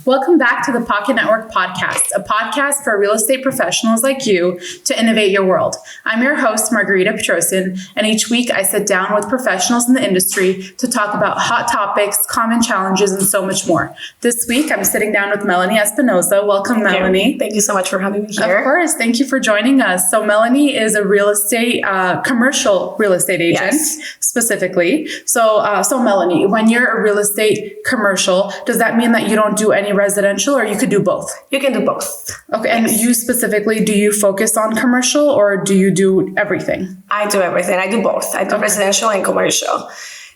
Welcome back to the Pocket Network Podcast, a podcast for real estate professionals like you to innovate your world. I'm your host, Margarita Petrosin, and each week I sit down with professionals in the industry to talk about hot topics, common challenges, and so much more. This week, I'm sitting down with Melani Espinoza. Welcome, Melani. Thank you so much for having me here. Of course. Thank you for joining us. So Melani is a real estate, commercial real estate agent, specifically. So Melani, when you're a real estate commercial, does that mean that you don't do any residential, or you could do both? You can do both. Okay. And you specifically, do you focus on commercial or do you do everything? I do everything. I do both. I do residential and commercial.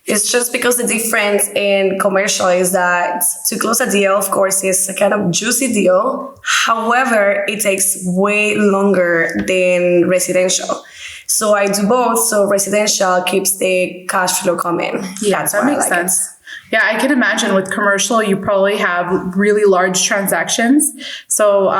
It's just because the difference in commercial is that to close a deal, of course, is a kind of juicy deal. However, it takes way longer than residential. So I do both. So residential keeps the cash flow coming. Yeah, that makes sense. Yeah, I can imagine with commercial, you probably have really large transactions. So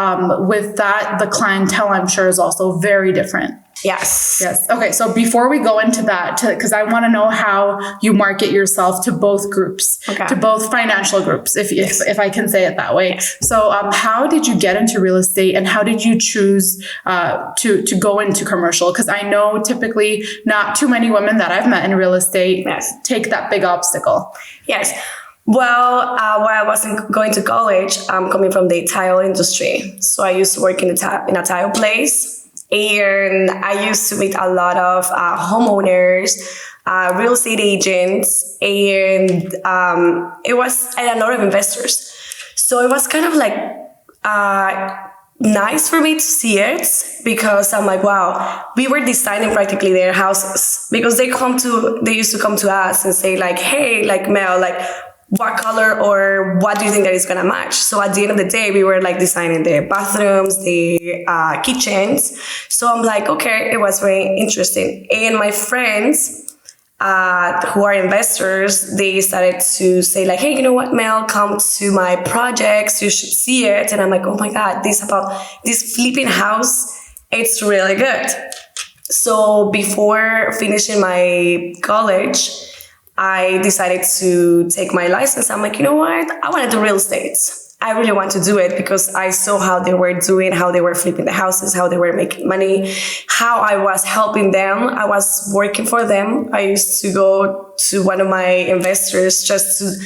with that, the clientele, I'm sure, is also very different. Yes. Okay. So before we go into that, because I want to know how you market yourself to both groups, to both financial groups, if I can say it that way. Yes. So how did you get into real estate, and how did you choose to go into commercial? Because I know typically not too many women that I've met in real estate take that big obstacle. Yes. Well, while I wasn't going to college, I'm coming from the tile industry. So I used to work in a tile place. And I used to meet a lot of homeowners, real estate agents, and a lot of investors. So it was kind of like nice for me to see it, because I'm like, wow, we were designing practically their houses, because they used to come to us and say like, hey, like Mel, like, what color or what do you think that is going to match? So at the end of the day, we were like designing the bathrooms, the kitchens. So I'm like, okay, it was very interesting. And my friends who are investors, they started to say like, hey, you know what, Mel, come to my projects. You should see it. And I'm like, oh my God, this flipping house, it's really good. So before finishing my college, I decided to take my license. I'm like, you know what? I want to do real estate. I really want to do it because I saw how they were doing, how they were flipping the houses, how they were making money, how I was helping them. I was working for them. I used to go to one of my investors just to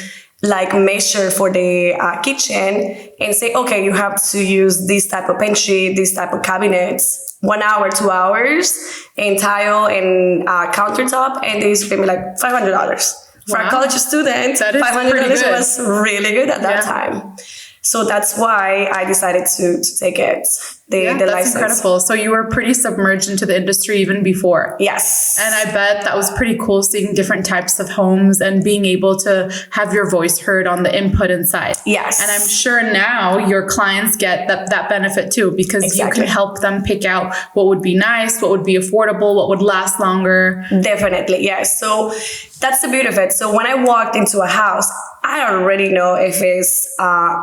like measure for the kitchen and say, okay, you have to use this type of pantry, this type of cabinets, 1 hour, 2 hours, and tile and countertop, and they used to pay me like $500. For a college student, $500 was really good at that time. So that's why I decided to take it, the that's license. Incredible. So you were pretty submerged into the industry even before. Yes. And I bet that was pretty cool, seeing different types of homes and being able to have your voice heard on the input inside. Yes. And I'm sure now your clients get that benefit too, because you can help them pick out what would be nice, what would be affordable, what would last longer. Definitely, yes. So that's the beauty of it. So when I walked into a house, I already know if it's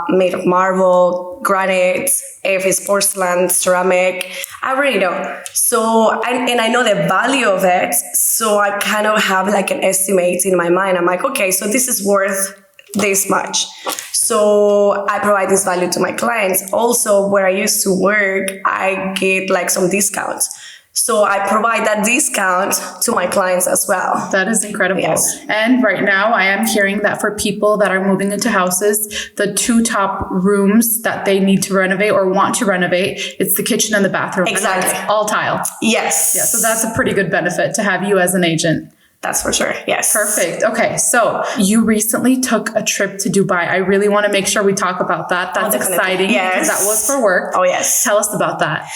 made of marble, granite, if it's porcelain, ceramic. I already know. So, and I know the value of it. So I kind of have like an estimate in my mind. I'm like, okay, so this is worth this much. So I provide this value to my clients. Also, where I used to work, I get like some discounts. So I provide that discount to my clients as well. That is incredible. Yes. And right now I am hearing that for people that are moving into houses, the 2 top rooms that they need to renovate or want to renovate, it's the kitchen and the bathroom. Exactly. It's all tile. Yes. Yeah. So that's a pretty good benefit to have you as an agent. That's for sure. Yes. Perfect. Okay. So you recently took a trip to Dubai. I really want to make sure we talk about that. That's exciting. Yes. Because that was for work. Oh, yes. Tell us about that.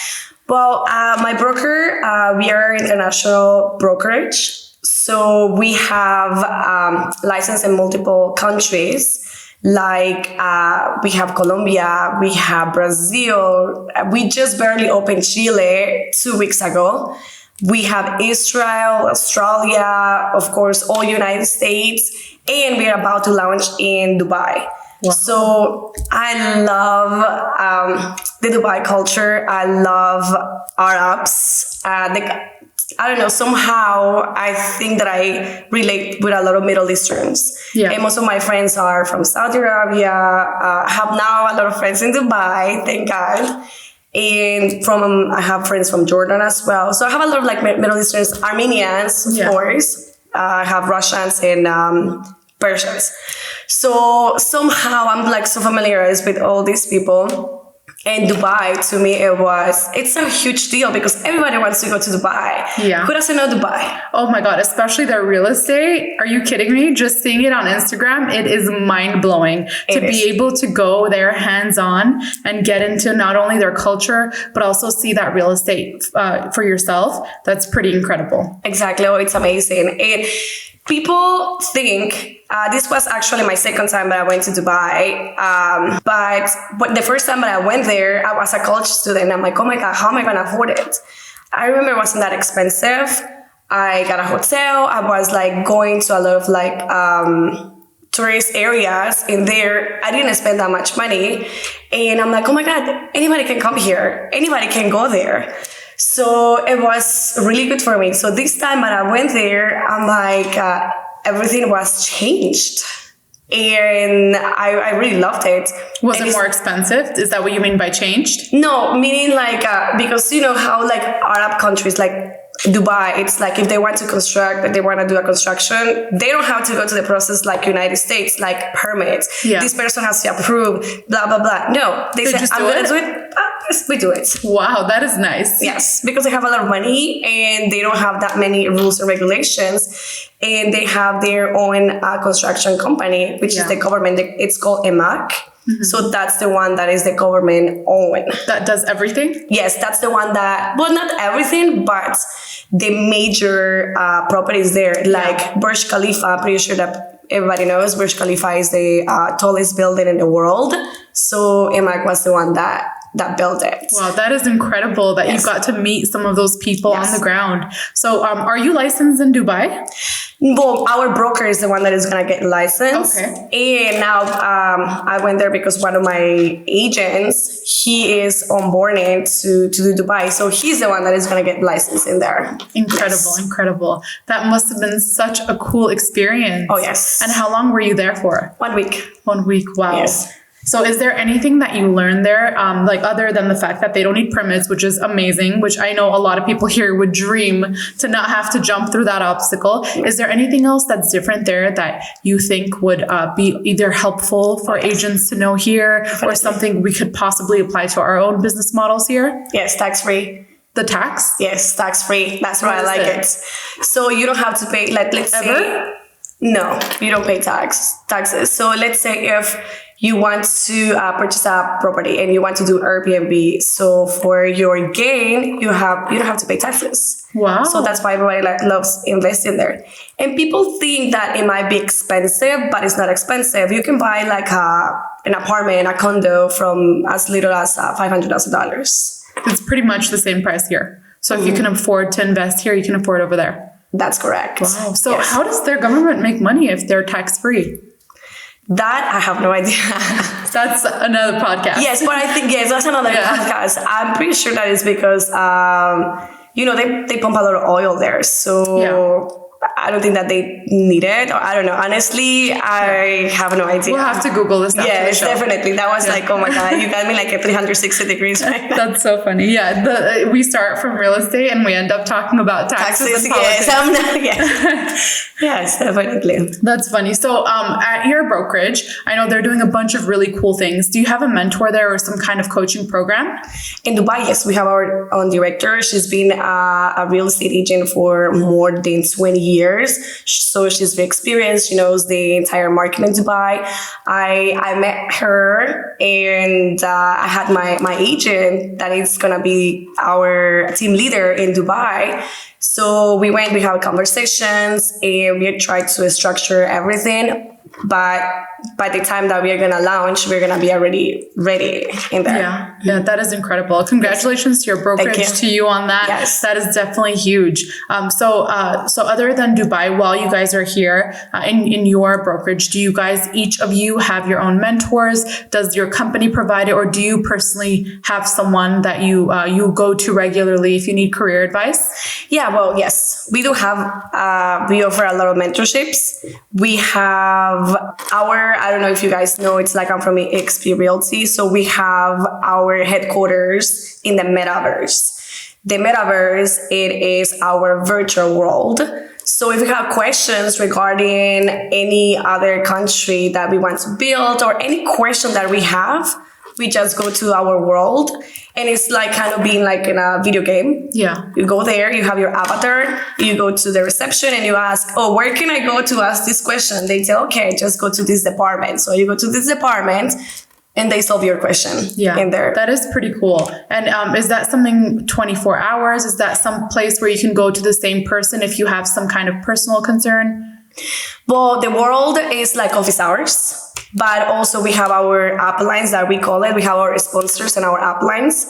Well, my broker, we are international brokerage. So we have license in multiple countries. Like we have Colombia, we have Brazil. We just barely opened Chile 2 weeks ago. We have Israel, Australia, of course, all United States. And we are about to launch in Dubai. Wow. So I love the Dubai culture. I love Arabs. I don't know, somehow I think that I relate with a lot of Middle Easterns. Yeah. And most of my friends are from Saudi Arabia. Have now a lot of friends in Dubai, thank God. And I have friends from Jordan as well. So I have a lot of like Middle Easterns, Armenians, of course. I have Russians and Persians. So somehow I'm like so familiarized with all these people. And Dubai, to me, it's a huge deal because everybody wants to go to Dubai. Yeah. Who doesn't know Dubai? Oh my God, especially their real estate. Are you kidding me? Just seeing it on Instagram, it is mind blowing to be able to go there hands on and get into not only their culture, but also see that real estate for yourself. That's pretty incredible. Exactly. Oh, it's amazing. And people think, this was actually my second time that I went to Dubai. But the first time that I went there, I was a college student. I'm like, oh my God, how am I going to afford it? I remember it wasn't that expensive. I got a hotel. I was like going to a lot of like tourist areas in there. I didn't spend that much money. And I'm like, oh my God, anybody can come here. Anybody can go there. So it was really good for me. So this time when I went there, I'm like, everything was changed. And I really loved it. Was it more expensive? Is that what you mean by changed? No, meaning like, because you know how like Arab countries like Dubai, it's like if they want to construct, if they want to do a construction, they don't have to go to the process like United States, like permits. Yeah. This person has to approve, blah, blah, blah. No, they say, I'm going to do it. Yes, we do it. Wow, that is nice. Yes, because they have a lot of money and they don't have that many rules and regulations. And they have their own construction company, which is the government. It's called EMAC. Mm-hmm. So that's the one that is the government owned. That does everything? Yes, that's the one that, well, not everything, but the major properties there, like Burj Khalifa. I'm pretty sure that everybody knows Burj Khalifa is the tallest building in the world. So EMAC was the one that built it. Wow, that is incredible that you got to meet some of those people on the ground. So are you licensed in Dubai? Well, our broker is the one that is going to get licensed. Okay. And now I went there because one of my agents, he is onboarding to do Dubai. So he's the one that is going to get licensed in there. Incredible, incredible. That must have been such a cool experience. Oh, yes. And how long were you there for? 1 week. 1 week, wow. Yes. So is there anything that you learned there, like other than the fact that they don't need permits, which is amazing, which I know a lot of people here would dream to not have to jump through that obstacle. Is there anything else that's different there that you think would be either helpful for agents to know here or something we could possibly apply to our own business models here? Yes, tax-free. The tax? Yes, tax-free. That's why I like it. So you don't have to pay, like, let's say... No, you don't pay taxes. So let's say if you want to purchase a property and you want to do Airbnb, so for your gain, you don't have to pay taxes. Wow! So that's why everybody loves investing there. And people think that it might be expensive, but it's not expensive. You can buy like an apartment, a condo from as little as $500,000. It's pretty much the same price here. So if you can afford to invest here, you can afford over there. That's correct. Wow. So how does their government make money if they're tax-free? That I have no idea. That's another podcast. Yes, but I think, that's another podcast. I'm pretty sure that is because, they pump a lot of oil there. So I don't think that they need it. Or I don't know. Honestly, I have no idea. We'll have to Google this after the show. Definitely. That was like, oh my God, you got me like at 360 degrees right now. That's so funny. Yeah, we start from real estate and we end up talking about taxes and politics. Yes, definitely. That's funny. So at your brokerage, I know they're doing a bunch of really cool things. Do you have a mentor there or some kind of coaching program? In Dubai, yes, we have our own director. She's been a real estate agent for more than 20 years. So she's very experienced. She knows the entire market in Dubai. I met her and I had my agent that is going to be our team leader in Dubai. So we had conversations and we tried to structure everything. But by the time that we are going to launch, we're going to be already ready in there. Yeah, that is incredible. Congratulations to your brokerage, to you on that. Yes. That is definitely huge. So other than Dubai, while you guys are here in your brokerage, do you guys, each of you, have your own mentors? Does your company provide it, or do you personally have someone that you go to regularly if you need career advice? Yeah, well, yes, we do have, we offer a lot of mentorships. We have I don't know if you guys know, it's like I'm from EXP Realty. So we have our headquarters in the metaverse. The metaverse, it is our virtual world. So if you have questions regarding any other country that we want to build or any question that we have, we just go to our world, and it's like kind of being like in a video game. Yeah. You go there, you have your avatar, you go to the reception and you ask, oh, where can I go to ask this question? They say, okay, just go to this department. So you go to this department and they solve your question in there. That is pretty cool. And is that something 24 hours? Is that some place where you can go to the same person if you have some kind of personal concern? Well, the world is like office hours. But also we have our uplines that we call it. We have our sponsors and our uplines.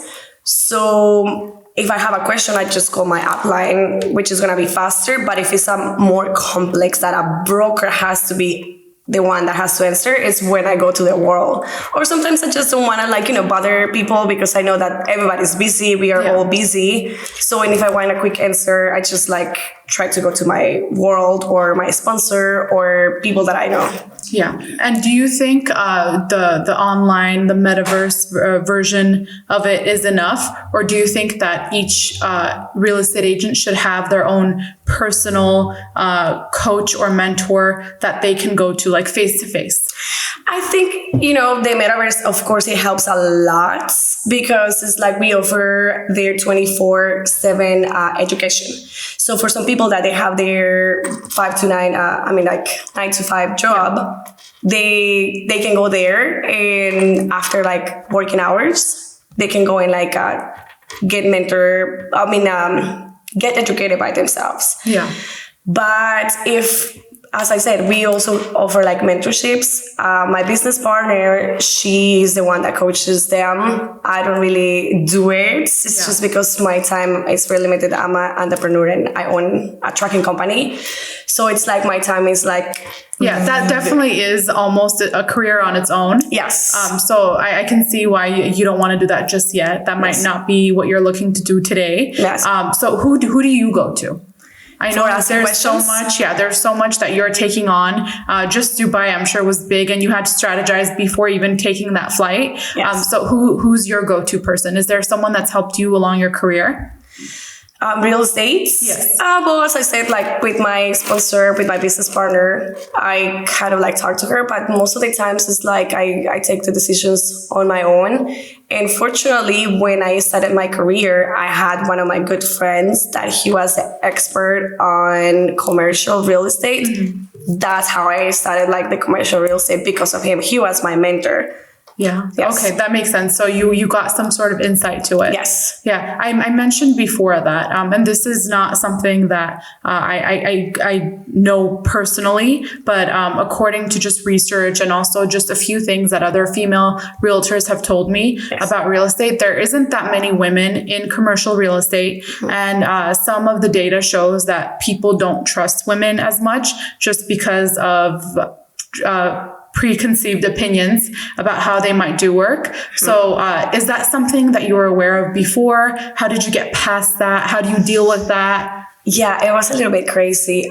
So if I have a question, I just call my upline, which is going to be faster. But if it's a more complex that a broker has to be the one that has to answer, is when I go to the world. Or sometimes I just don't want to bother people because I know that everybody's busy. We are all busy. So if I want a quick answer, I just try to go to my world or my sponsor or people that I know. Yeah. And do you think the online, the metaverse version of it is enough? Or do you think that each real estate agent should have their own personal coach or mentor that they can go to, like face to face? I think, the metaverse, of course, it helps a lot because it's like we offer their 24/7 education. So for some people that they have their 5 to 9, 9 to 5 job, they can go there, and after working hours, they can go and get educated by themselves. Yeah. But as I said, we also offer mentorships. My business partner, she is the one that coaches them. I don't really do it. It's just because my time is very limited. I'm an entrepreneur and I own a trucking company. So it's my time is yeah, that definitely is almost a career on its own. Yes. So I can see why you don't want to do that just yet. That might not be what you're looking to do today. Yes. So who do you go to? I know there's so much. Yeah, there's so much that you're taking on. Just Dubai, I'm sure, was big, and you had to strategize before even taking that flight. Yes. So who's your go-to person? Is there someone that's helped you along your career? Real estate? Yes. Well, as I said, with my sponsor, with my business partner, I kind of talk to her, but most of the times it's I take the decisions on my own. And fortunately, when I started my career, I had one of my good friends that he was an expert on commercial real estate. Mm-hmm. That's how I started the commercial real estate, because of him. He was my mentor. Yeah. Yes. Okay, that makes sense. So you got some sort of insight to it. Yes. Yeah. I mentioned before that, and this is not something that I know personally, but according to just research and also just a few things that other female realtors have told me about real estate, there isn't that many women in commercial real estate, and some of the data shows that people don't trust women as much just because of preconceived opinions about how they might do work. So is that something that you were aware of before? How did you get past that? How do you deal with that? Yeah, it was a little bit crazy.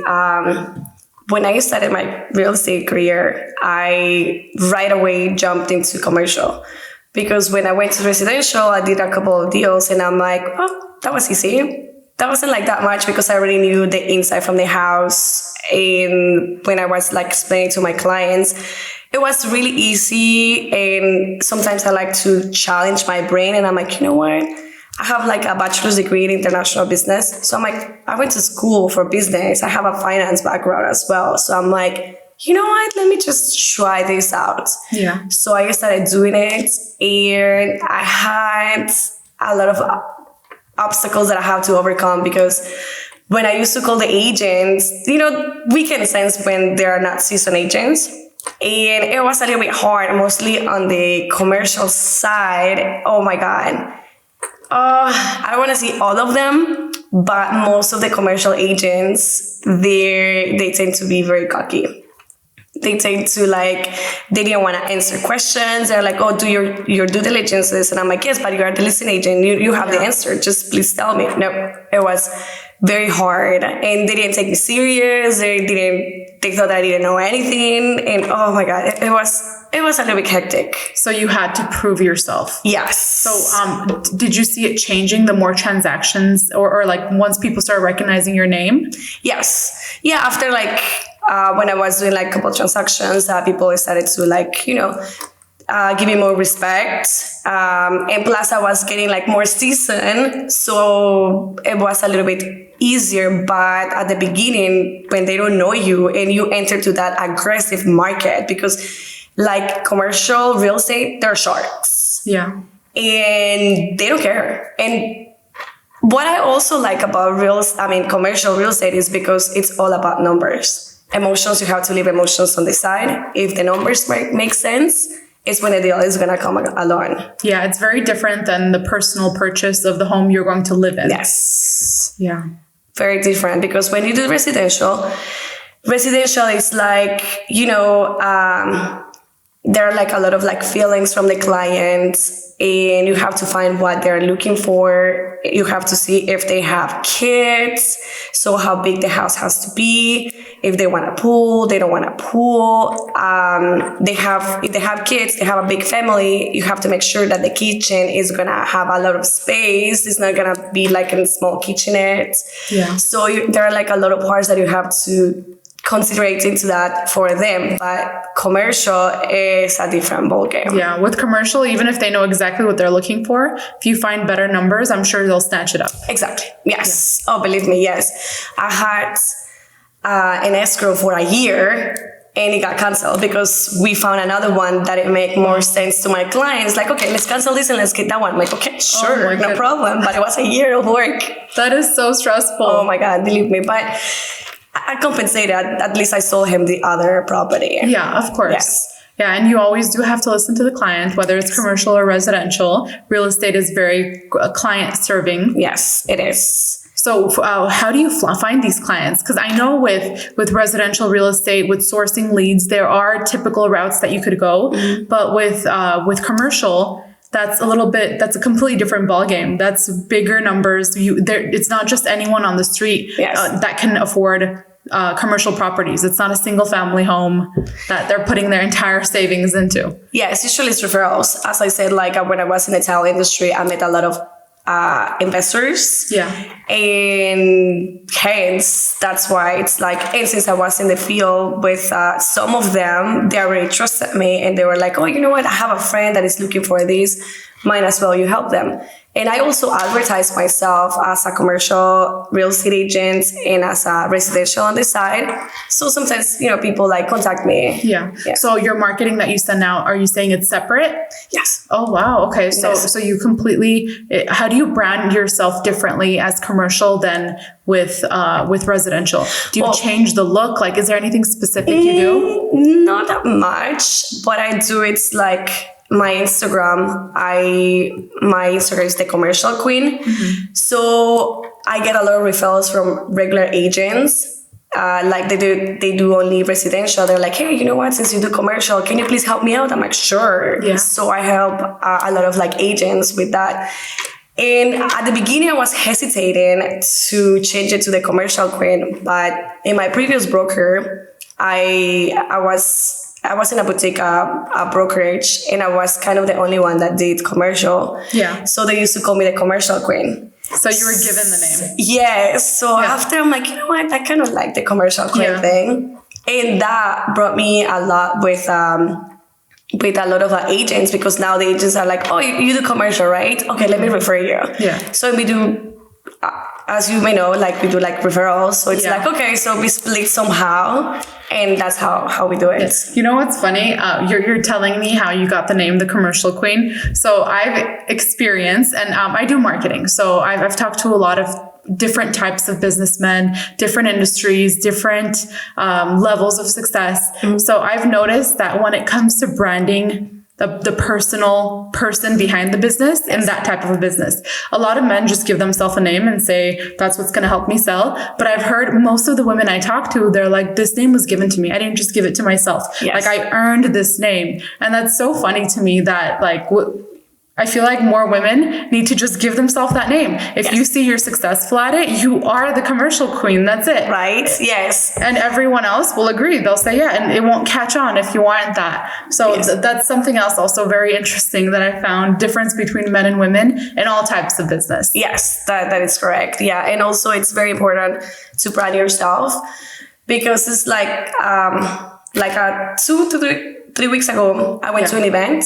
When I started my real estate career, I right away jumped into commercial, because when I went to residential, I did a couple of deals and I'm oh, that was easy. That wasn't that much, because I already knew the inside from the house. And when I was explaining to my clients, it was really easy. And sometimes I like to challenge my brain, and I'm you know what? I have a bachelor's degree in international business. So I'm I went to school for business. I have a finance background as well. So I'm you know what? Let me just try this out. Yeah. So I started doing it, and I had a lot of obstacles that I have to overcome, because when I used to call the agents, we can sense when they are not seasoned agents. And it was a little bit hard, mostly on the commercial side. Oh my God. I don't want to see all of them, but most of the commercial agents, they tend to be very cocky. They tend to they didn't want to answer questions. They're like, oh, do your due diligences. And I'm like, yes, but you are the listing agent. You have the answer. Just please tell me. No, it was very hard. And they didn't take me serious. They thought I didn't know anything. And oh my God, it was a little bit hectic. So you had to prove yourself. Yes. So did you see it changing the more transactions or once people started recognizing your name? Yes. Yeah. After when I was doing a couple transactions, people started to give me more respect. And plus I was getting more seasoned. So it was a little bit easier. But at the beginning, when they don't know you and you enter to that aggressive market, because commercial real estate, they're sharks. Yeah. And they don't care. And what I also like about commercial real estate is because it's all about numbers. Emotions, you have to leave emotions on the side. If the numbers make sense, it's when the deal is going to come along. Yeah, it's very different than the personal purchase of the home you're going to live in. Yes. Yeah. Very different, because when you do residential is there are a lot of feelings from the clients, and you have to find what they're looking for. You have to see if they have kids, so how big the house has to be. If they want a pool, they don't want a pool. If they have kids, they have a big family. You have to make sure that the kitchen is gonna have a lot of space. It's not gonna be a small kitchenette. Yeah. So there are a lot of parts that you have to considerate into that for them. But commercial is a different ballgame. Yeah, with commercial, even if they know exactly what they're looking for, if you find better numbers, I'm sure they'll snatch it up. Exactly. Yes. Yeah. Oh, believe me, yes. I had an escrow for a year and it got canceled because we found another one that it made more sense to my clients. Okay, let's cancel this and let's get that one. I'm like, okay, sure, no problem. But it was a year of work. That is so stressful. Oh my God, believe me. But I compensated. At least I sold him the other property. Yeah, of course. Yes. Yeah, and you always do have to listen to the client, whether it's commercial or residential. Real estate is very client serving. Yes, it is. So how do you find these clients? Because I know with residential real estate, with sourcing leads, there are typical routes that you could go. Mm-hmm. But with commercial, that's a completely different ballgame. That's bigger numbers. It's not just anyone on the street that can afford commercial properties. It's not a single family home that they're putting their entire savings into. Yes, usually it's referrals. As I said, when I was in the title industry, I met a lot of investors. Yeah. And hence, that's why it's and since I was in the field with some of them, they already trusted me and they were like, oh, you know what? I have a friend that is looking for this. Might as well you help them. And I also advertise myself as a commercial real estate agent and as a residential on the side. So sometimes, people contact me. Yeah. So your marketing that you send out, are you saying it's separate? Yes. Oh, wow. Okay. So you how do you brand yourself differently as commercial than with residential? Do you change the look? Is there anything specific you do? Not that much. What I do, it's my Instagram is the commercial queen. Mm-hmm. So I get a lot of referrals from regular agents. They do only residential. They're like, hey, you know what? Since you do commercial, can you please help me out? I'm like, sure. Yeah. So I help a lot of agents with that. And at the beginning, I was hesitating to change it to the commercial queen, but in my previous broker, I was in a boutique, a brokerage, and I was kind of the only one that did commercial. Yeah. So they used to call me the commercial queen. So you were given the name. Yes. So after I'm like, you know what? I kind of like the commercial queen thing. And that brought me a lot with a lot of agents, because now the agents are like, oh, you do commercial, right? Okay, let me refer you. Yeah. So we do, as you may know, we do referrals. So it's okay, so we split somehow. And that's how we do it. You know what's funny? You're telling me how you got the name, the commercial queen. So I've experienced, and I do marketing. So I've talked to a lot of different types of businessmen, different industries, different levels of success. So I've noticed that when it comes to branding the personal person behind the business in that type of a business, a lot of men just give themselves a name and say, that's what's going to help me sell. But I've heard most of the women I talk to, they're like, this name was given to me. I didn't just give it to myself. Like I earned this name. And that's so funny to me that like, I feel like more women need to just give themselves that name. If you see you're successful at it, you are the commercial queen. That's it. Right? Yes. And everyone else will agree. They'll say, yeah, and it won't catch on if you aren't that. So that's something else also very interesting that I found, difference between men and women in all types of business. Yes, that is correct. Yeah. And also it's very important to brand yourself, because it's like 2 to 3 weeks ago, I went to an event.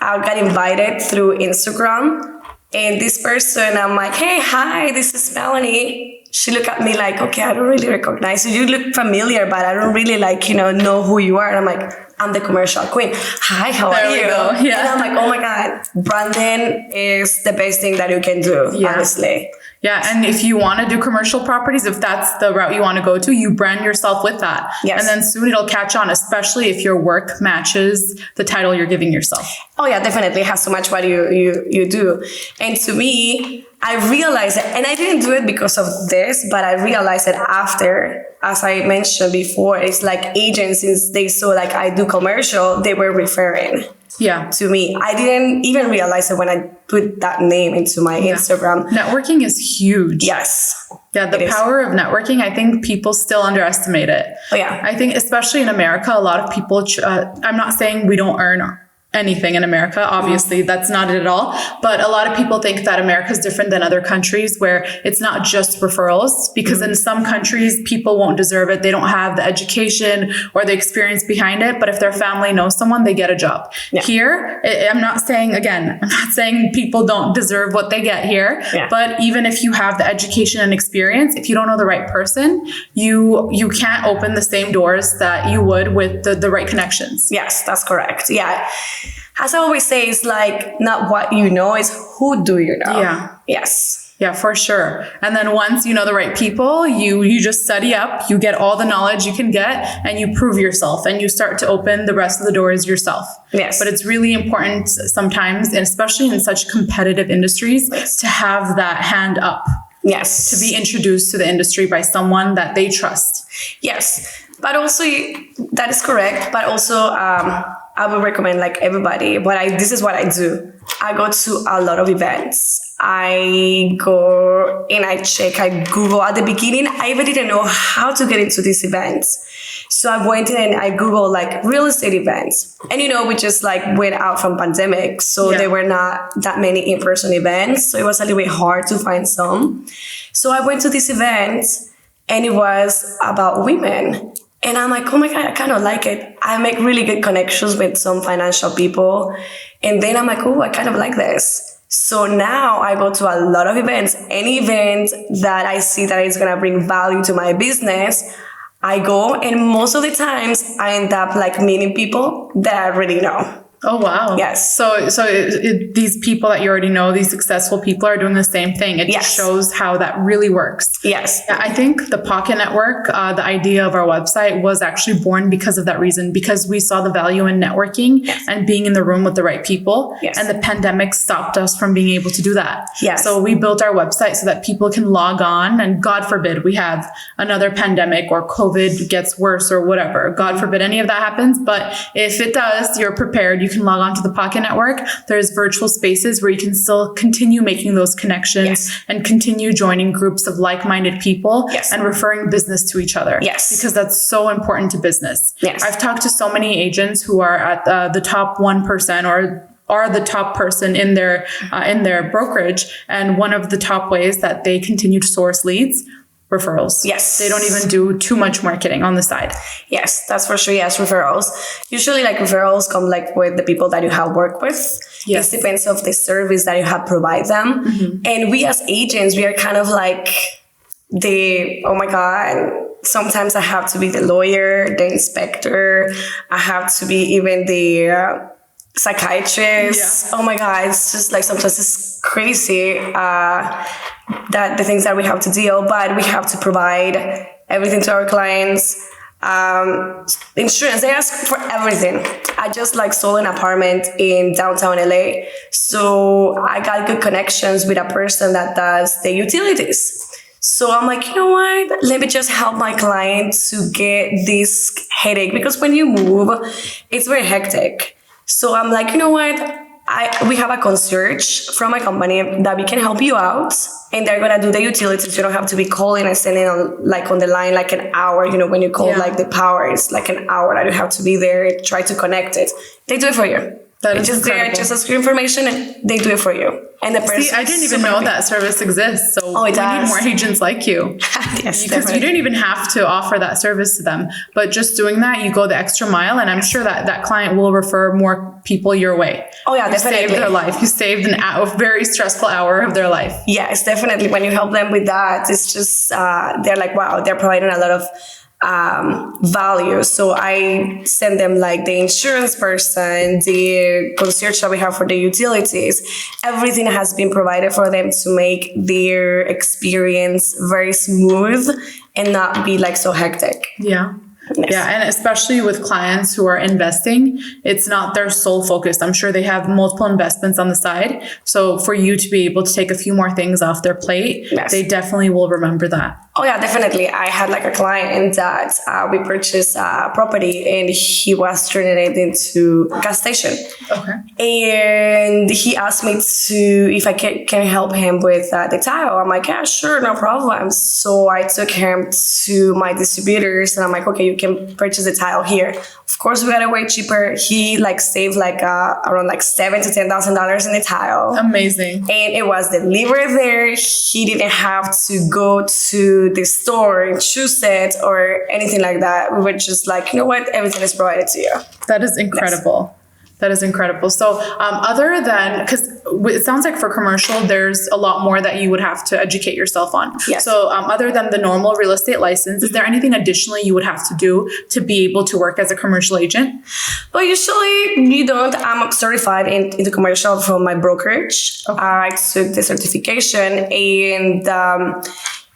I got invited through Instagram, and this person, I'm like, hey, hi, this is Melani. She looked at me like, okay, I don't really recognize you. You look familiar, but I don't really know who you are. And I'm like, I'm the commercial queen. Hi, how are you? Go. Yeah. And I'm like, oh my God, branding is the best thing that you can do, honestly. Yeah, and if you want to do commercial properties, if that's the route you want to go to, you brand yourself with that. Yes. And then soon it'll catch on, especially if your work matches the title you're giving yourself. Oh yeah, definitely. It has so much what you do. And to me, I realized it, and I didn't do it because of this, but I realized it after, as I mentioned before, it's like agencies, they saw like I do commercial, they were referring to me. I didn't even realize it when I put that name into my Instagram. Networking is huge. Yes. Yeah, the power of networking, I think people still underestimate it. Oh yeah. I think especially in America, a lot of people, I'm not saying we don't earn anything in America. Obviously, that's not it at all. But a lot of people think that America is different than other countries where it's not just referrals, because in some countries, people won't deserve it. They don't have the education or the experience behind it. But if their family knows someone, they get a job. Here, I'm not saying people don't deserve what they get here. But even if you have the education and experience, if you don't know the right person, you can't open the same doors that you would with the right connections. Yes, that's correct. Yeah. As I always say, it's like not what you know, it's who do you know. Yeah. Yes. Yeah, for sure. And then once you know the right people, you just study up, you get all the knowledge you can get, and you prove yourself, and you start to open the rest of the doors yourself. Yes. But it's really important sometimes, and especially in such competitive industries, to have that hand up. Yes. To be introduced to the industry by someone that they trust. Yes. But also, that is correct. But also, I would recommend like everybody, this is what I do. I go to a lot of events. I go and I Google. At the beginning, I even didn't know how to get into these events. So I went in and I Googled like real estate events. And we just like went out from pandemic. So there were not that many in-person events. So it was a little bit hard to find some. So I went to this event and it was about women. And I'm like, oh my God, I kind of like it. I make really good connections with some financial people. And then I'm like, oh, I kind of like this. So now I go to a lot of events. Any event that I see that is going to bring value to my business, I go. And most of the times I end up like meeting people that I already know. Oh, wow. Yes. So these people that you already know, these successful people are doing the same thing. It just shows how that really works. Yes. I think the Pocket Network, the idea of our website was actually born because of that reason, because we saw the value in networking and being in the room with the right people. Yes. And the pandemic stopped us from being able to do that. Yes. So we built our website so that people can log on, and God forbid we have another pandemic or COVID gets worse or whatever. God forbid any of that happens. But if it does, you're prepared. You can log on to the Pocket Network. There's virtual spaces where you can still continue making those connections and continue joining groups of like-minded people and referring business to each other. Yes. Because that's so important to business. Yes. I've talked to so many agents who are at the top 1% or are the top person in their brokerage. And one of the top ways that they continue to source leads, referrals. Yes. They don't even do too much marketing on the side. Yes, that's for sure. Yes, referrals. Usually like referrals come like with the people that you have worked with. Yes. It depends of the service that you have provide them. Mm-hmm. And we as agents, we are kind of like oh my God, sometimes I have to be the lawyer, the inspector. I have to be even the psychiatrist. Yeah. Oh my God, it's just like sometimes it's crazy. the things that we have to deal, but we have to provide everything to our clients. Insurance, they ask for everything. I just like sold an apartment in downtown LA. So I got good connections with a person that does the utilities. So I'm like, you know what? Let me just help my client to get this headache, because when you move, it's very hectic. So I'm like, you know what? We have a concierge from my company that we can help you out, and they're gonna do the utilities. You don't have to be calling and sending on the line like an hour. You know, when you call like the power, it's like an hour that you have to be there, try to connect it. They do it for you. That is incredible. They just ask you information and they do it for you. And the person. See, I didn't even know that service exists. So we need more agents like you. Yes, because definitely. you didn't even have to offer that service to them. But just doing that, you go the extra mile, and I'm sure that client will refer more people your way. Oh yeah, you definitely. saved their life. You saved a very stressful hour of their life. Yes, definitely. When you help them with that, it's just they're like, wow, they're providing a lot of value. So I send them like the insurance person, the concierge that we have for the utilities. Everything has been provided for them to make their experience very smooth and not be like so hectic. Yeah. Yes. Yeah. And especially with clients who are investing, it's not their sole focus. I'm sure they have multiple investments on the side. So for you to be able to take a few more things off their plate, they definitely will remember that. Oh yeah, definitely. I had like a client that we purchased a property and he was turning it into a gas station. Okay. And he asked me if I can help him with the tile. I'm like, yeah, sure, no problem. So I took him to my distributors and I'm like, okay, you can purchase the tile here. Of course, we got it way cheaper. He like saved like around like $7,000 to $10,000 in the tile. Amazing. And it was delivered there. He didn't have to go to the store and choose it or anything like that. We were just like, you know what? Everything is provided to you. That is incredible. Yes. That is incredible. So other than, because it sounds like for commercial, there's a lot more that you would have to educate yourself on. Yes. So other than the normal real estate license, is there anything additionally you would have to do to be able to work as a commercial agent? Well, usually you don't. I'm certified into commercial from my brokerage. Okay. I took the certification and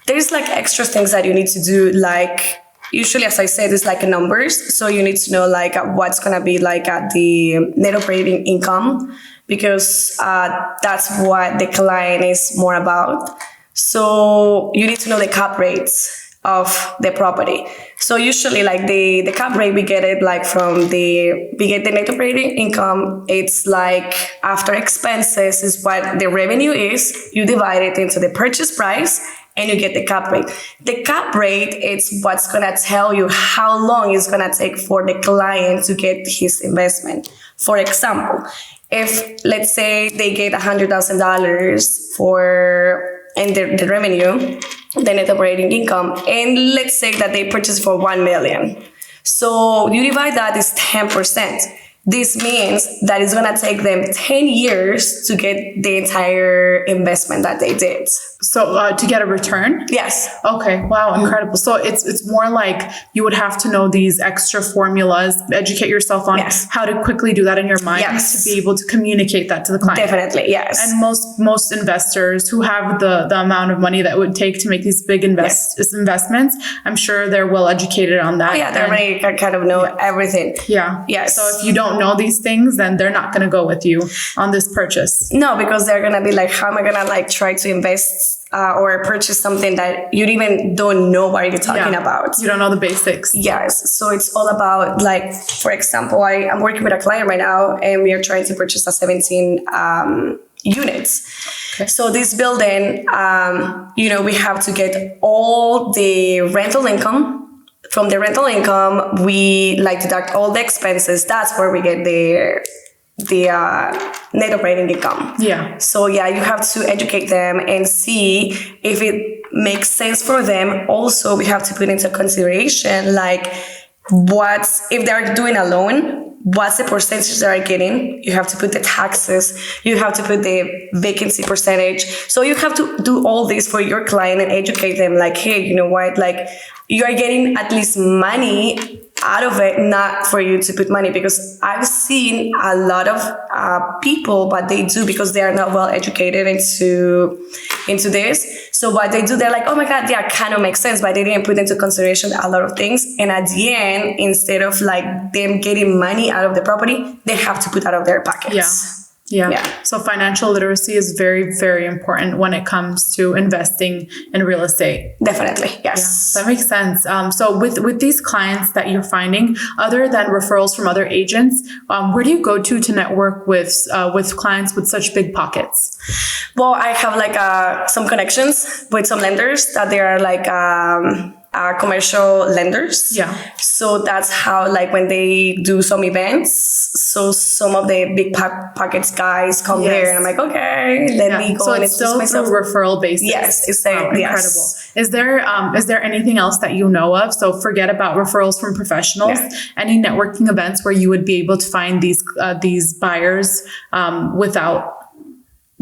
there's like extra things that you need to do, like usually, as I said, it's like numbers. So you need to know like what's going to be like the net operating income, because that's what the client is more about. So you need to know the cap rates of the property. So usually like the cap rate, we get it like we get the net operating income. It's like after expenses is what the revenue is. You divide it into the purchase price and you get the cap rate. The cap rate is what's going to tell you how long it's going to take for the client to get his investment. For example, if let's say they get $100,000 and the revenue, the net operating income, and let's say that they purchase for $1 million. So you divide that is 10%. This means that it's going to take them 10 years to get the entire investment that they did. So to get a return? Yes. Okay. Wow. Incredible. So it's more like you would have to know these extra formulas, educate yourself on how to quickly do that in your mind to be able to communicate that to the client. Definitely. Yes. And most investors who have the amount of money that it would take to make these big investments, I'm sure they're well educated on that. Oh, yeah. They already kind of know everything. Yeah. Yes. So if you don't know these things, then they're not going to go with you on this purchase. No, because they're going to be like, how am I going to like try to invest or purchase something that you even don't know what you're talking about. You don't know the basics. Yes. So it's all about like, for example, I'm working with a client right now and we are trying to purchase a 17 units. Okay. So this building, we have to get all the rental income. From the rental income, we like deduct all the expenses. That's where we get the net operating income. Yeah. So you have to educate them and see if it makes sense for them. Also, we have to put into consideration like if they're doing a loan, what's the percentage they are getting? You have to put the taxes. You have to put the vacancy percentage. So you have to do all this for your client and educate them like, hey, you know what? Like you are getting at least money out of it, not for you to put money, because I've seen a lot of people, but they do because they are not well educated into into this. So what they do, they're like, oh my God, yeah, kind of makes sense, but they didn't put into consideration a lot of things. And at the end, instead of like them getting money out of the property, they have to put out of their pockets. Yeah. So financial literacy is very, very important when it comes to investing in real estate. Definitely. Yes. Yeah, that makes sense. So with these clients that you're finding, other than referrals from other agents, where do you go to network with clients with such big pockets? Well, I have like some connections with some lenders that they are like commercial lenders. Yeah. So that's how, like, when they do some events, so some of the big pockets guys come there, and I'm like, okay, let me go. So and it's still through referral basis. Yes, it's incredible. Yes. Is there anything else that you know of? So forget about referrals from professionals. Yeah. Any networking events where you would be able to find these buyers without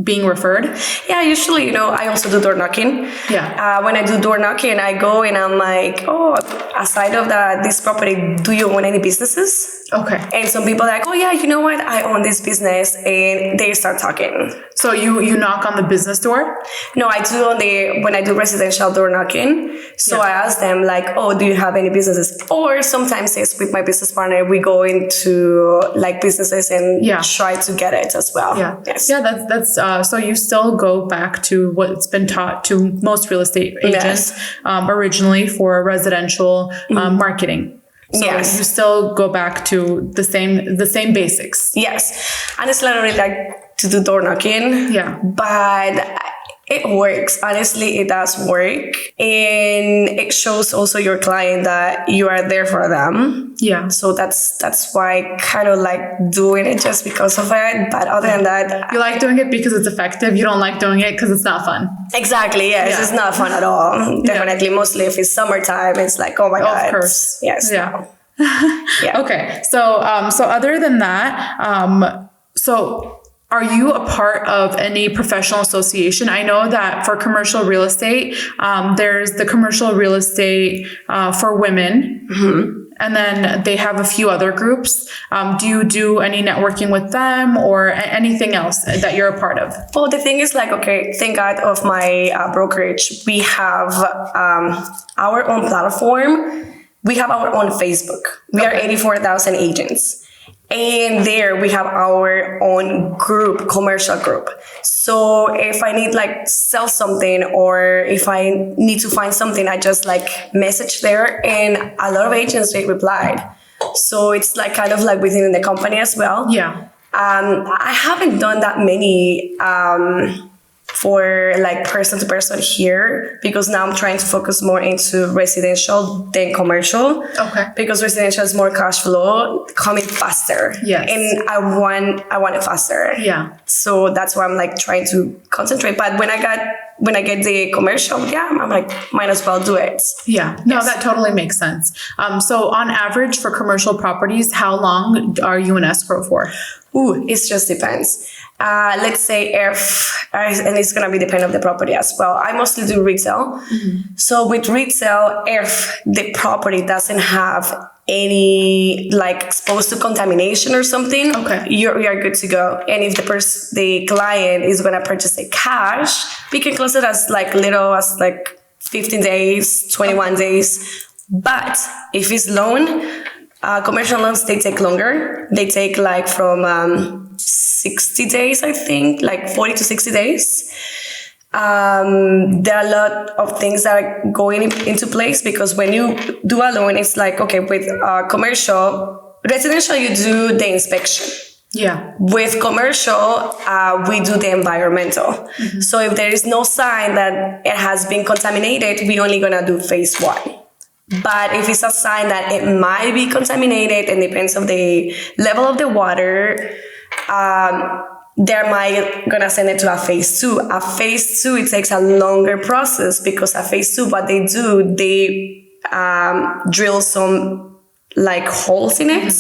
being referred? Yeah, usually, I also do door knocking. Yeah. When I do door knocking, I go and I'm like, oh, aside of this property, do you own any businesses? Okay. And some people are like, oh yeah, you know what? I own this business, and they start talking. So you knock on the business door? No, I do when I do residential door knocking. So I ask them like, oh, do you have any businesses? Or sometimes it's with my business partner, we go into like businesses and try to get it as well. Yeah. Yes. Yeah, that's so you still go back to what's been taught to most real estate agents originally for residential marketing. So you still go back to the same basics. Yes. Honestly, I don't really like to do door knocking. Yeah. But it works. Honestly, it does work. And it shows also your client that you are there for them. Yeah. So that's why I kind of like doing it just because of it. But other than that... You like doing it because it's effective. You don't like doing it because it's not fun. Exactly. Yes. It's not fun at all. Definitely. Mostly if it's summertime, it's like, oh my God. Of course. Yes. Yeah. Okay. So other than that, so are you a part of any professional association? I know that for commercial real estate, there's the commercial real estate for women. Mm-hmm. And then they have a few other groups. Do you do any networking with them or anything else that you're a part of? Well, the thing is like, okay, thank God of my brokerage. We have our own platform. We have our own Facebook. We are 84,000 agents. And there we have our own group, commercial group. So if I need like sell something or if I need to find something, I just like message there and a lot of agents, they replied. So it's like kind of like within the company as well. Yeah. I haven't done that many for like person to person here because now I'm trying to focus more into residential than commercial. Okay. Because residential is more cash flow, coming faster. Yes. And I want it faster. Yeah. So that's why I'm like trying to concentrate. But when I get the commercial, I'm like, might as well do it. Yeah. No, that totally makes sense. So on average for commercial properties, how long are you in escrow for? It just depends. Let's say and it's going to be dependent on the property as well. I mostly do retail. Mm-hmm. So with retail, if the property doesn't have any like exposed to contamination or something, you're good to go. And if the client is going to purchase it cash, we can close it as like little as like 15 days, 21 days. But if it's loan, commercial loans, they take longer. They take like from 60 days, I think, like 40 to 60 days. There are a lot of things that are going into place because when you do a loan, it's like, okay, with commercial, residential, you do the inspection. Yeah. With commercial, we do the environmental. Mm-hmm. So if there is no sign that it has been contaminated, we're only going to do phase 1. But if it's a sign that it might be contaminated and depends on the level of the water, they're might gonna send it to a phase 2. A phase 2, it takes a longer process because a phase 2, what they do, they drill some like holes in it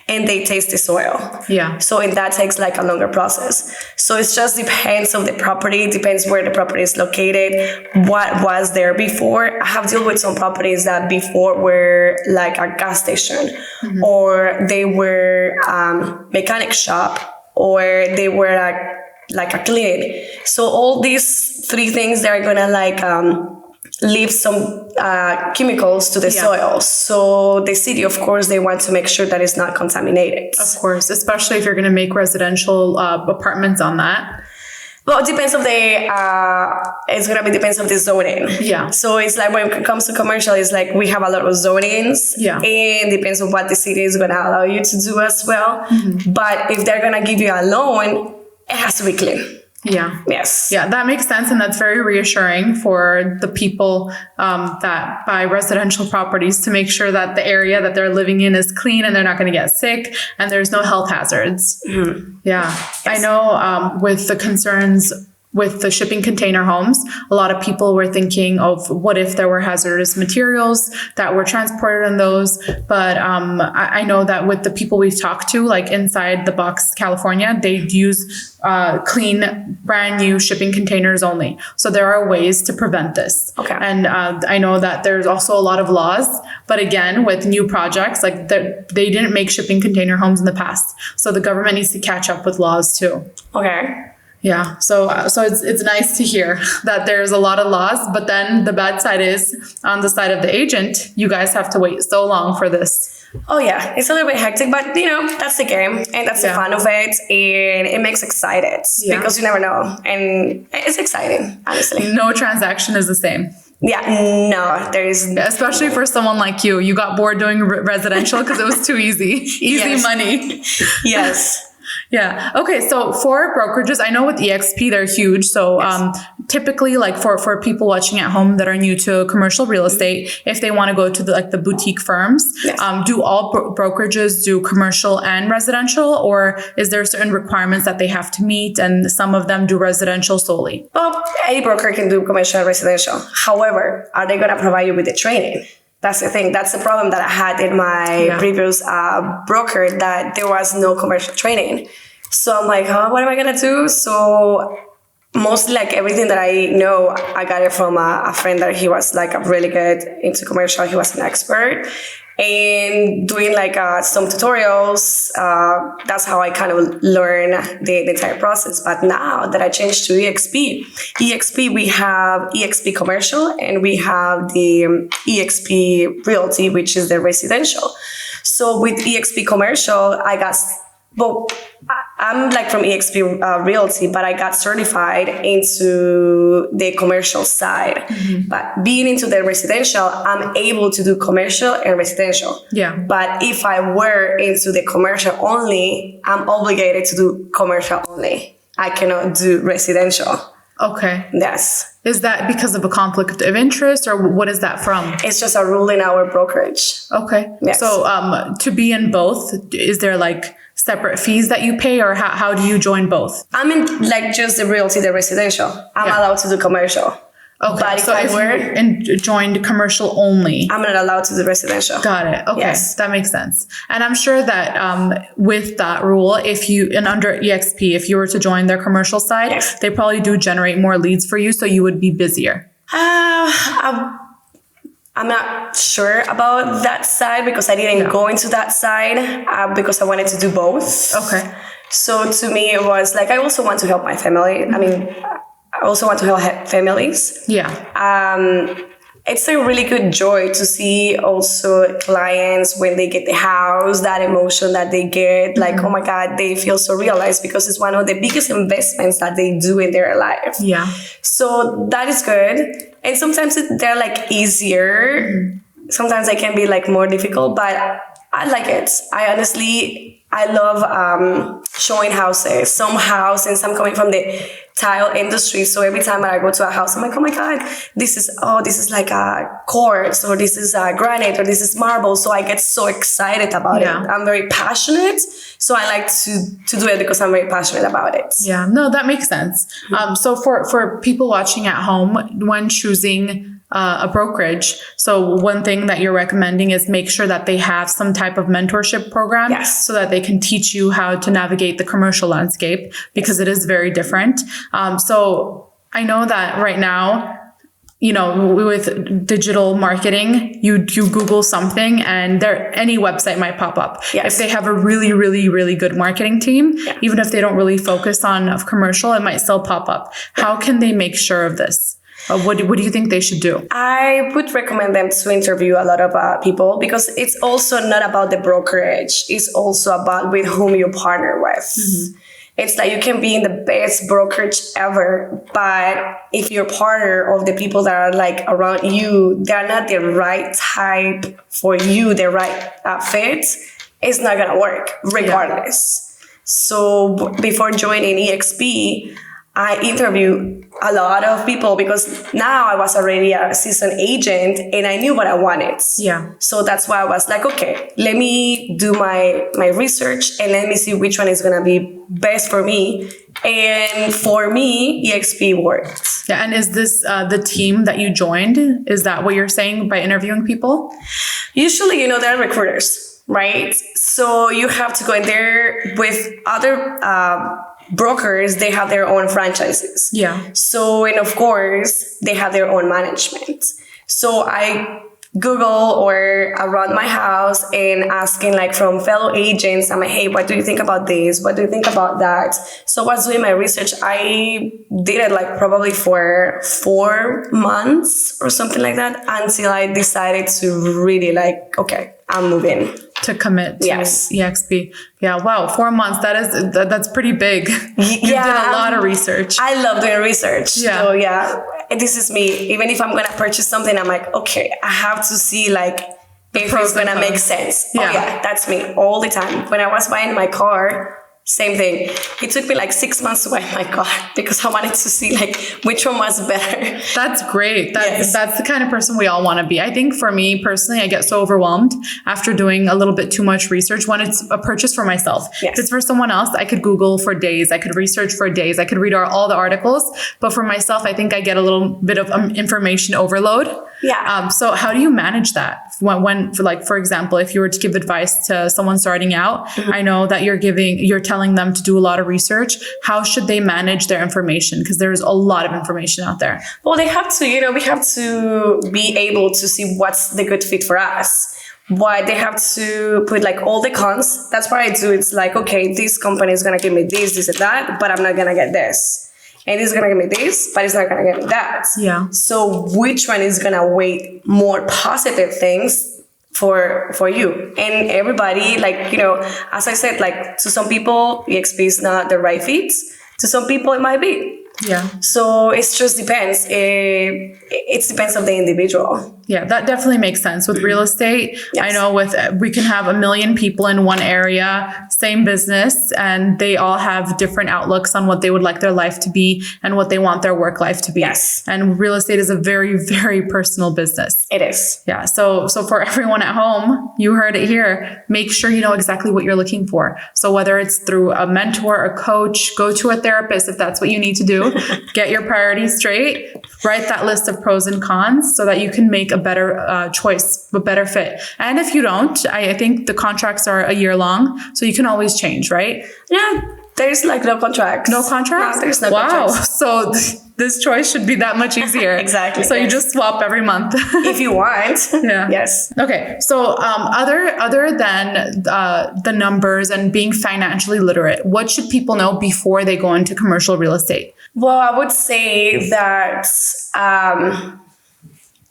and they taste the soil. Yeah. So and that takes like a longer process. So it just depends on the property, depends where the property is located, what was there before. I have dealt with some properties that before were like a gas station or they were mechanic shop or they were like a clinic. So all these three things that are gonna like leave some chemicals to the soil. So the city, of course, they want to make sure that it's not contaminated. Of course, especially if you're going to make residential apartments on that. Well, it depends of the, it's going to be depends of the zoning. Yeah. So it's like when it comes to commercial, it's like we have a lot of zonings. Yeah. And depends on what the city is going to allow you to do as well. But if they're going to give you a loan, it has to be clean. Yeah. Yes. Yeah, that makes sense. And that's very reassuring for the people that buy residential properties to make sure that the area that they're living in is clean and they're not going to get sick and there's no health hazards. Yeah. Yes. I know with the concerns with the shipping container homes, a lot of people were thinking of what if there were hazardous materials that were transported in those. But I know that with the people we've talked to, like inside the box California, they use clean, brand new shipping containers only. So there are ways to prevent this. Okay. And I know that there's also a lot of laws. But again, with new projects, like they didn't make shipping container homes in the past. So the government needs to catch up with laws too. Okay. Yeah, so it's nice to hear that there's a lot of laws, but then the bad side is on the side of the agent, you guys have to wait so long for this. Oh yeah, it's a little bit hectic, but you know, that's the game and that's the fun of it, and it makes excited because you never know, and it's exciting, honestly. No transaction is the same. Yeah, no, there is. Especially for someone like you. You got bored doing residential because it was too easy. Easy money. Yes. Yeah. Okay. So for brokerages, I know with EXP, they're huge. So typically like for people watching at home that are new to commercial real estate, if they want to go to the boutique firms, do all brokerages do commercial and residential, or is there certain requirements that they have to meet and some of them do residential solely? Well, any broker can do commercial and residential. However, are they going to provide you with the training? That's the thing. That's the problem that I had in my previous broker, that there was no commercial training. So I'm like, what am I going to do? So mostly like everything that I know, I got it from a friend that he was like really good into commercial. He was an expert. And doing like some tutorials, that's how I kind of learn the entire process. But now that I changed to EXP, we have EXP commercial and we have the EXP realty, which is the residential. So with EXP commercial, I'm like from EXP Realty, but I got certified into the commercial side. But being into the residential, I'm able to do commercial and residential. Yeah. But if I were into the commercial only, I'm obligated to do commercial only. I cannot do residential. Okay. Yes. Is that because of a conflict of interest, or what is that from? It's just a rule in our brokerage. Okay. Yes. So to be in both, is there like separate fees that you pay, or how do you join both? I'm in like just the realty, the residential. I'm allowed to do commercial. Okay. But so if you joined commercial only, I'm not allowed to do residential. Got it. Okay. Yes. That makes sense. And I'm sure that with that rule, under EXP, if you were to join their commercial side, they probably do generate more leads for you, so you would be busier. I'm not sure about that side because I didn't go into that side because I wanted to do both. Okay. So to me, it was like, I also want to help my family. I mean, I also want to help families. Yeah. It's a really good joy to see also clients when they get the house, that emotion that they get, like, oh my God, they feel so realized because it's one of the biggest investments that they do in their life. Yeah. So that is good. And sometimes they're like easier. Sometimes they can be like more difficult, but I like it. I love showing houses. Some house, and some coming from the tile industry. So every time I go to a house, I'm like, oh my God, this is like a quartz, or this is a granite, or this is marble. So I get so excited about it. I'm very passionate. So I like to do it because I'm very passionate about it. Yeah, no, that makes sense. So for people watching at home, when choosing a brokerage, so one thing that you're recommending is make sure that they have some type of mentorship program, so that they can teach you how to navigate the commercial landscape, because it is very different. So I know that right now, with digital marketing, you Google something and any website might pop up. Yes. If they have a really, really, really good marketing team, even if they don't really focus on commercial, it might still pop up. How can they make sure of this? What do you think they should do? I would recommend them to interview a lot of people, because it's also not about the brokerage. It's also about with whom you partner with. Mm-hmm. It's like you can be in the best brokerage ever, but if your partner or the people that are like around you, they're not the right type for you, the right fit, it's not gonna work regardless. Yeah. So before joining EXP, I interviewed a lot of people, because now I was already a seasoned agent and I knew what I wanted. Yeah. So that's why I was like, okay, let me do my research and let me see which one is going to be best for me. And for me, EXP worked. Yeah. And is this the team that you joined? Is that what you're saying by interviewing people? Usually, they're recruiters, right? So you have to go in there with other brokers. They have their own franchises. Yeah. So, and of course, they have their own management. So I Google or around my house and asking like from fellow agents, I'm like, hey, what do you think about this? What do you think about that? So I was doing my research. I did it like probably for 4 months or something like that, until I decided to really like, okay, I'm moving. To commit to EXP. Yeah. Wow. 4 months. That's pretty big. You did a lot of research. I love doing research. Yeah. So this is me. Even if I'm going to purchase something, I'm like, okay, I have to see like if it's going to make sense. Yeah. Oh yeah, that's me all the time. When I was buying my car, same thing. It took me like 6 months to buy my car, because I wanted to see like which one was better. That's great. That's the kind of person we all want to be. I think for me personally, I get so overwhelmed after doing a little bit too much research when it's a purchase for myself. Yes. If it's for someone else, I could Google for days. I could research for days. I could read all the articles. But for myself, I think I get a little bit of information overload. Yeah. So how do you manage that? For example, if you were to give advice to someone starting out, mm-hmm. I know that you're telling them to do a lot of research. How should they manage their information? Because there's a lot of information out there. Well, they have to, we have to be able to see what's the good fit for us. Why they have to put like all the cons. That's what I do. It's like, okay, this company is going to give me this and that, but I'm not going to get this. And it's going to give me this, but it's not going to give me that. Yeah. So which one is going to weigh more positive things for you? And everybody, like, as I said, like to some people, EXP is not the right fit. To some people, it might be. Yeah. So it just depends. It depends on the individual. Yeah, that definitely makes sense. With real estate, yes. I know we can have 1 million people in one area, same business, and they all have different outlooks on what they would like their life to be and what they want their work life to be. Yes. And real estate is a very, very personal business. It is. Yeah. So for everyone at home, you heard it here. Make sure you know exactly what you're looking for. So whether it's through a mentor, a coach, go to a therapist if that's what you need to do. Get your priorities straight. Write that list of pros and cons so that you can make a better choice, a better fit. And if you don't, I think the contracts are a year long, so you can always change, right? Yeah, there's like no contracts. No contracts? No, there's no contracts. So this choice should be that much easier. Exactly. So you just swap every month. If you want. Yeah. Yes. Okay. So other than the numbers and being financially literate, what should people know before they go into commercial real estate? Well, I would say that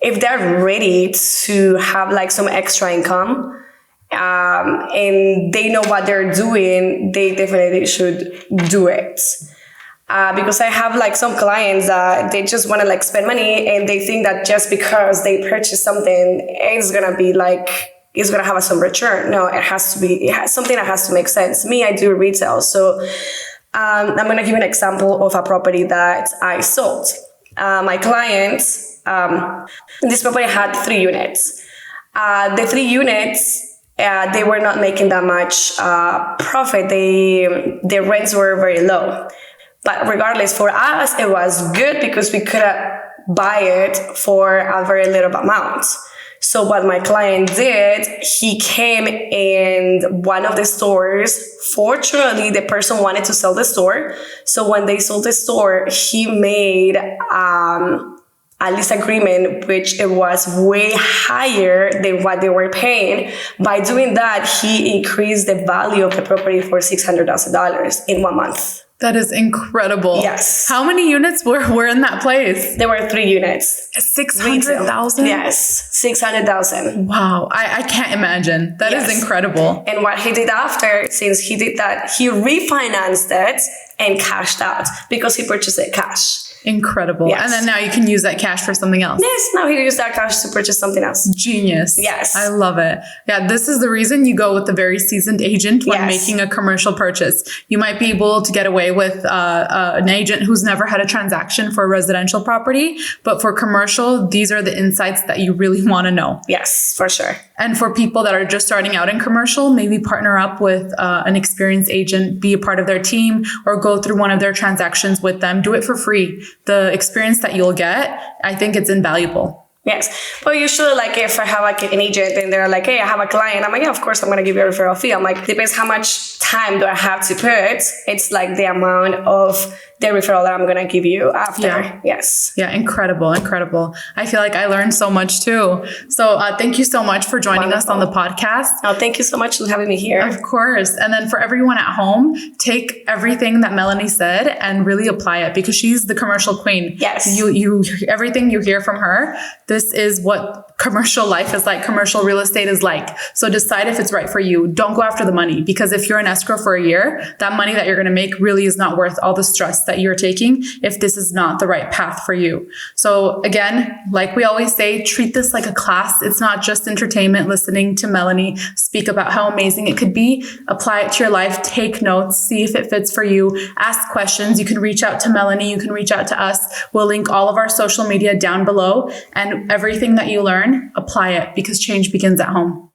if they're ready to have like some extra income, and they know what they're doing, they definitely should do it. Because I have like some clients that they just want to like spend money, and they think that just because they purchase something, it's going to be like, it's going to have some return. No, it has something that has to make sense. Me, I do retail. So I'm going to give an example of a property that I sold. My client, this property had 3 units. The 3 units, they were not making that much profit. The rents were very low. But regardless, for us, it was good because we could buy it for a very little amount. So what my client did, he came in one of the stores. Fortunately, the person wanted to sell the store. So when they sold the store, he made a a lease agreement, which it was way higher than what they were paying. By doing that, he increased the value of the property for $600,000 in 1 month. That is incredible. Yes. How many units were in that place? There were 3 units. 600,000? Yes, 600,000. Wow. I can't imagine. That is incredible. And what he did after, since he did that, he refinanced it and cashed out because he purchased it cash. Incredible. Yes. And then now you can use that cash for something else. Yes, now he used that cash to purchase something else. Genius. Yes. I love it. Yeah, this is the reason you go with a very seasoned agent when Yes. making a commercial purchase. You might be able to get away with an agent who's never had a transaction for a residential property, but for commercial, these are the insights that you really want to know. Yes, for sure. And for people that are just starting out in commercial, maybe partner up with an experienced agent, be a part of their team, or go through one of their transactions with them. Do it for free. The experience that you'll get, I think it's invaluable. Yes. But usually, like, if I have like an agent and they're like, hey, I have a client, I'm like, yeah, of course, I'm going to give you a referral fee. I'm like, depends how much time do I have to put. It's like the amount of the referral that I'm going to give you after. Yeah. Yes. Yeah, incredible. I feel like I learned so much too. So thank you so much for joining us on the podcast. Oh, thank you so much for having me here. Of course. And then for everyone at home, take everything that Melani said and really apply it because she's the commercial queen. Yes. You everything you hear from her, this is what commercial life is like, commercial real estate is like. So decide if it's right for you. Don't go after the money because if you're in escrow for a year, that money that you're going to make really is not worth all the stress that you're taking if this is not the right path for you. So again, like we always say, treat this like a class. It's not just entertainment, listening to Melani speak about how amazing it could be. Apply it to your life, take notes, see if it fits for you, ask questions. You can reach out to Melani, you can reach out to us. We'll link all of our social media down below, and everything that you learn, apply it because change begins at home.